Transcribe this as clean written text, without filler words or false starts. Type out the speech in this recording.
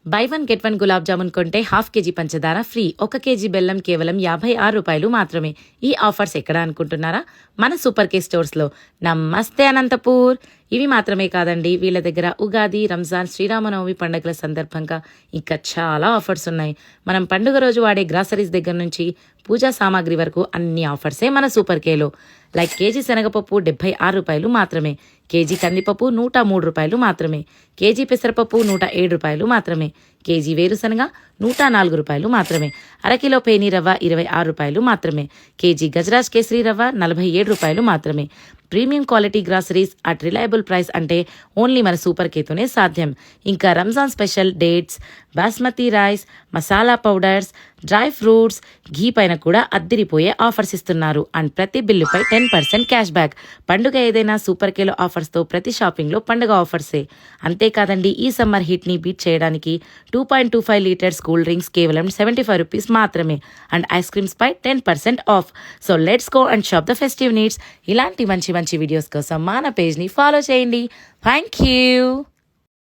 By one get one gulab jamun కొంటే half KG పంచదార free, 1 KG బెల్లం కేవలం 56 రూపాయలు మాత్రమే. ఈ ఆఫర్స్ ఎక్కడ అనుకుంటున్నారా? మన సూపర్ కే స్టోర్స్లో. నమస్తే అనంతపూర్. ఇవి మాత్రమే కాదండి, వీళ్ళ దగ్గర ఉగాది, రంజాన్, శ్రీరామనవమి పండుగల సందర్భంగా ఇంకా చాలా ఆఫర్స్ ఉన్నాయి. మనం పండుగ రోజు వాడే గ్రాసరీస్ దగ్గర నుంచి పూజా సామాగ్రి వరకు అన్ని ఆఫర్సే మన సూపర్ కేలో. లైక్ కేజీ శనగపప్పు 76 రూపాయలు మాత్రమే, కేజీ కందిపప్పు 103 రూపాయలు మాత్రమే, కేజీ పెసరపప్పు 107 రూపాయలు మాత్రమే, కేజీ వేరుశనగ 104 రూపాయలు మాత్రమే, అరకిలో పేనీ రవ్వ 26 రూపాయలు మాత్రమే, కేజీ గజరాజ్ కేసరి రవ్వ 47 రూపాయలు మాత్రమే. Premium quality groceries at reliable price అంటే ఓన్లీ మన సూపర్ కేతోనే సాధ్యం. ఇంకా Ramzan special dates, basmati rice, masala powders, dry fruits, ghee పైన కూడా అద్దిరిపోయే ఆఫర్స్ ఇస్తున్నారు. అండ్ ప్రతి బిల్లుపై 10% క్యాష్ బ్యాక్. పండుగ ఏదైనా సూపర్ కేలో ఆఫర్స్తో ప్రతి షాపింగ్లో పండుగ ఆఫర్సే. అంతేకాదండి, ఈ సమ్మర్ హీట్ని బీట్ చేయడానికి 2.25 లీటర్స్ కూల్ డ్రింక్స్ కేవలం 75 రూపీస్ మాత్రమే. అండ్ ఐస్ క్రీమ్స్ పై 10% off. So let's go and shop the festive needs. ఇలాంటి మంచి మంచి వీడియోస్ కోసం మన పేజ్ని ఫాలో చేయండి. Thank you.